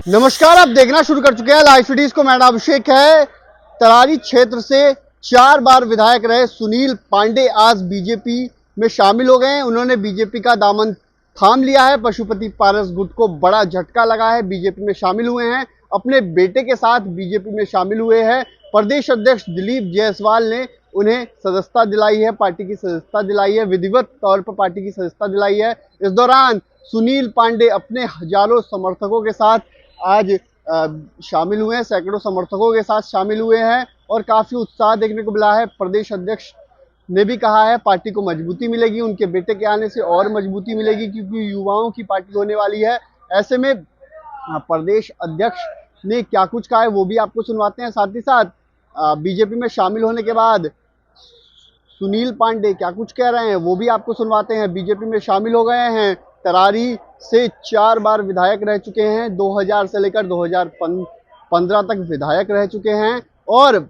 नमस्कार, आप देखना शुरू कर चुके हैं लाइव सिटीज को। मैं अभिषेक है। तरारी क्षेत्र से 4 बार विधायक रहे सुनील पांडे आज बीजेपी में शामिल हो गए हैं। उन्होंने बीजेपी का दामन थाम लिया है। पशुपति पारस गुट को बड़ा झटका लगा है, बीजेपी में शामिल हुए हैं। अपने बेटे के साथ बीजेपी में शामिल हुए हैं। प्रदेश अध्यक्ष दिलीप जायसवाल ने उन्हें सदस्यता दिलाई है, पार्टी की सदस्यता दिलाई है, विधिवत तौर पर पार्टी की सदस्यता दिलाई है। इस दौरान सुनील पांडे अपने हजारों समर्थकों के साथ आज शामिल हुए हैं, सैकड़ों समर्थकों के साथ शामिल हुए हैं और काफी उत्साह देखने को मिला है। प्रदेश अध्यक्ष ने भी कहा है पार्टी को मजबूती मिलेगी, उनके बेटे के आने से और मजबूती मिलेगी क्योंकि युवाओं की पार्टी होने वाली है। ऐसे में प्रदेश अध्यक्ष ने क्या कुछ कहा है वो भी आपको सुनवाते हैं। साथ ही साथ बीजेपी में शामिल होने के बाद सुनील पांडे क्या कुछ कह रहे हैं वो भी आपको सुनवाते हैं। बीजेपी में शामिल हो गए हैं, तरारी से 4 बार विधायक रह चुके हैं, 2000 से लेकर 2015 तक विधायक रह चुके हैं। और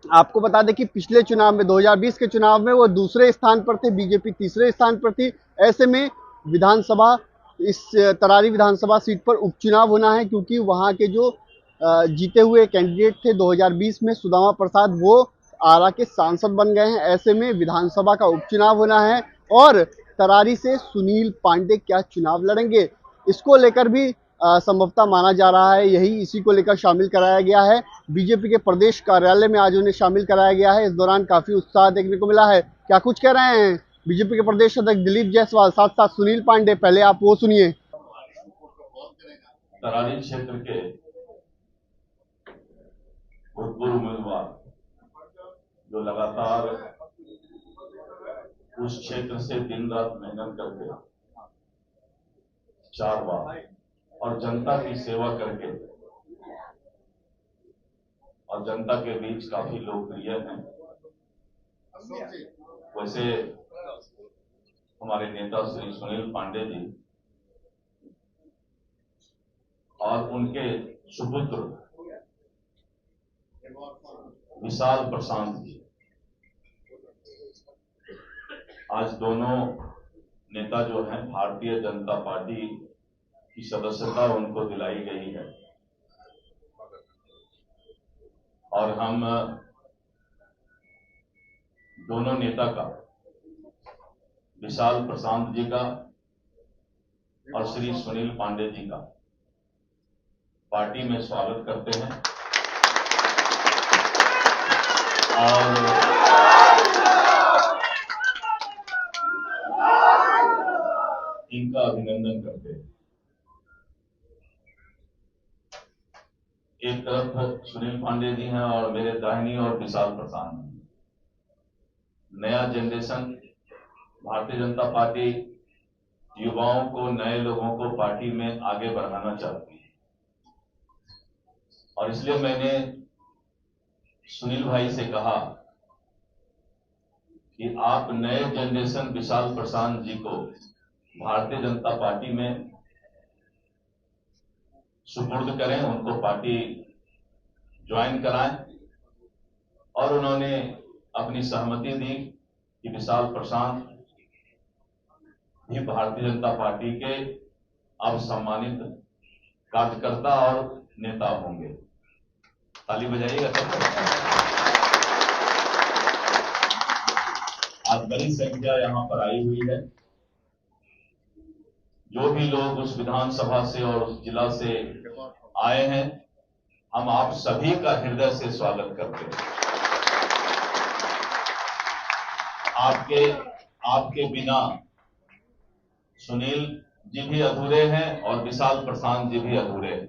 आपको बता दें कि पिछले चुनाव में 2020 के चुनाव में वो दूसरे स्थान पर थे, बीजेपी तीसरे स्थान पर थी। ऐसे में विधानसभा, इस तरारी विधानसभा सीट पर उपचुनाव होना है क्योंकि वहां के जो जीते हुए कैंडिडेट थे 2020 में सुदामा प्रसाद, वो आरा के सांसद बन गए हैं। ऐसे में विधानसभा का उपचुनाव होना है और तरारी से सुनील पांडे क्या चुनाव लड़ेंगे इसको लेकर भी संभवतः माना जा रहा है। इसी को लेकर शामिल कराया गया है। बीजेपी के प्रदेश कार्यालय में आज उन्हें शामिल कराया गया है। इस दौरान काफी उत्साह देखने को मिला है। क्या कुछ कह रहे हैं बीजेपी के प्रदेश अध्यक्ष दिलीप जायसवाल, साथ साथ सुनील पांडे, पहले आप वो सुनिए। तरारी क्षेत्र के भूतपूर्व उम्मीदवार जो लगातार उस क्षेत्र से दिन रात मेहनत करके 4 बार और जनता की सेवा करके और जनता के बीच काफी लोकप्रिय हैं। वैसे हमारे नेता श्री सुनील पांडे जी और उनके सुपुत्र विशाल प्रशांत जी, आज दोनों नेता जो हैं भारतीय जनता पार्टी की सदस्यता उनको दिलाई गई है और हम दोनों नेता का, विशाल प्रशांत जी का और श्री सुनील पांडे जी का पार्टी में स्वागत करते हैं और इनका अभिनंदन करते हैं। एक तरफ सुनील पांडे जी हैं और मेरे दाहिनी और विशाल प्रशांत जी। नया जनरेशन, भारतीय जनता पार्टी युवाओं को, नए लोगों को पार्टी में आगे बढ़ाना चाहती है और इसलिए मैंने सुनील भाई से कहा कि आप नए जनरेशन विशाल प्रशांत जी को भारतीय जनता पार्टी में सुपुर्द करें, उनको पार्टी ज्वाइन कराएं। और उन्होंने अपनी सहमति दी कि विशाल प्रशांत भी भारतीय जनता पार्टी के अब सम्मानित कार्यकर्ता और नेता होंगे। ताली बजाइएगा सब। आज बड़ी संख्या यहां पर आई हुई है। जो भी लोग उस विधानसभा से और उस जिला से आए हैं, हम आप सभी का हृदय से स्वागत करते हैं। आपके बिना सुनील जी भी अधूरे हैं और विशाल प्रशांत जी भी अधूरे हैं।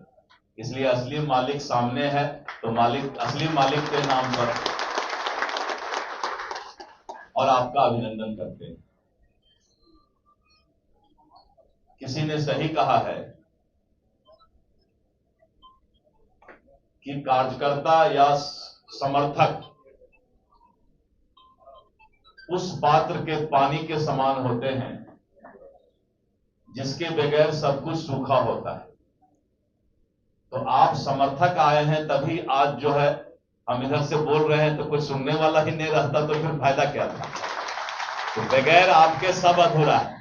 इसलिए असली मालिक सामने है, तो असली मालिक के नाम पर और आपका अभिनंदन करते हैं। किसी ने सही कहा है कि कार्यकर्ता या समर्थक उस पात्र के पानी के समान होते हैं जिसके बगैर सब कुछ सूखा होता है। तो आप समर्थक आए हैं तभी आज जो है हम इधर से बोल रहे हैं, तो कोई सुनने वाला ही नहीं रहता तो फिर फायदा क्या था। तो बगैर आपके सब अधूरा है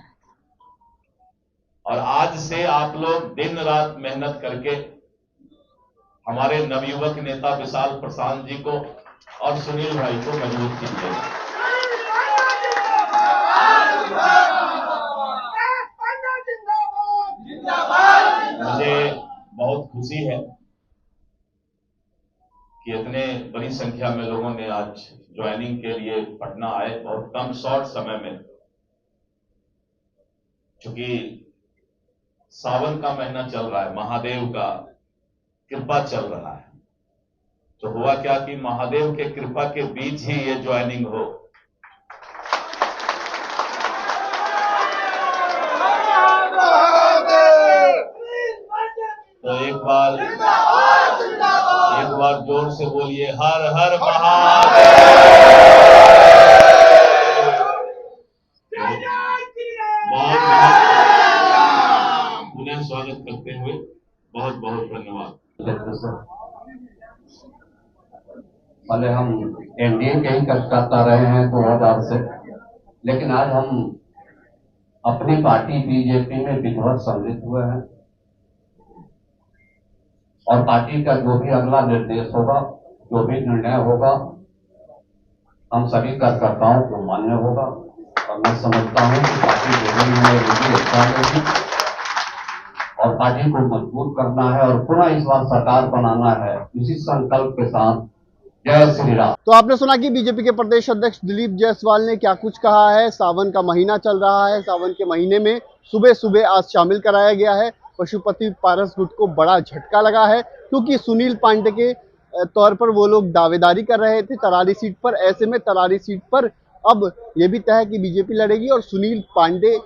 और आज से आप लोग दिन रात मेहनत करके हमारे नवयुवक नेता विशाल प्रशांत जी को और सुनील भाई को मजबूत कीजिएगा। मुझे बहुत खुशी है कि इतने बड़ी संख्या में लोगों ने आज ज्वाइनिंग के लिए पटना आए, बहुत कम शॉर्ट समय में। चूंकि सावन का महीना चल रहा है, महादेव का कृपा चल रहा है, तो हुआ क्या कि महादेव के कृपा के बीच ही ये ज्वाइनिंग हो। तो एक बार जोर से बोलिए, हर हर महादेव। पुनः स्वागत करते हुए बहुत बहुत धन्यवाद। पहले हम एनडीए के ही करता रहे हैं 2000 से, लेकिन आज हम अपनी पार्टी बीजेपी में विधिवत सम्मिलित हुए हैं और पार्टी का जो भी अगला निर्देश होगा, जो भी निर्णय होगा, हम सभी कार्यकर्ताओं को मान्य होगा। और मैं समझता हूं कि पार्टी जो भी निर्णय अच्छा होगी और पार्टी को मजबूत करना है और पुनः इस बार सरकार बनाना है, इसी संकल्प के साथ जय श्री राम। तो आपने सुना कि बीजेपी के प्रदेश अध्यक्ष दिलीप जायसवाल ने क्या कुछ कहा है। सावन का महीना चल रहा है, सावन के महीने में सुबह सुबह आज शामिल कराया गया है। पशुपति पारस गुट को बड़ा झटका लगा है, क्योंकि सुनील पांडे के तौर पर वो लोग दावेदारी कर रहे थे तरारी सीट पर। ऐसे में तरारी सीट पर अब ये भी तय है कि बीजेपी लड़ेगी और सुनील पांडे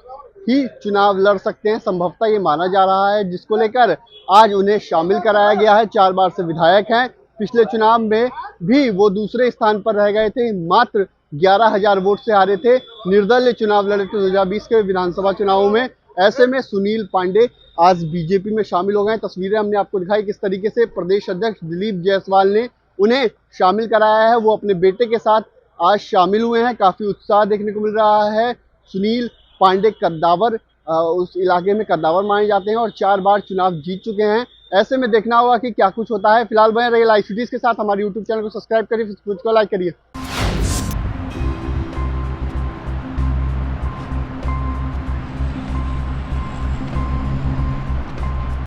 ही चुनाव लड़ सकते हैं, संभवतः ये माना जा रहा है, जिसको लेकर आज उन्हें शामिल कराया गया है। 4 बार से विधायक हैं। पिछले चुनाव में भी वो दूसरे स्थान पर रह गए थे, मात्र 11,000 वोट से हारे थे। निर्दलीय चुनाव लड़े थे 2020 के विधानसभा चुनावों में। ऐसे में सुनील पांडे आज बीजेपी में शामिल हो गए। तस्वीरें हमने आपको दिखाई किस तरीके से प्रदेश अध्यक्ष दिलीप जायसवाल ने उन्हें शामिल कराया है। वो अपने बेटे के साथ आज शामिल हुए हैं। काफी उत्साह देखने को मिल रहा है। सुनील पांडे कद्दावर, उस इलाके में कद्दावर माने जाते हैं और 4 बार चुनाव जीत चुके हैं। ऐसे में देखना होगा कि क्या कुछ होता है। फिलहाल बने रहिए लाइव सिटीज के साथ। हमारे यूट्यूब चैनल को सब्सक्राइब करिए, फेसबुक को लाइक करिए।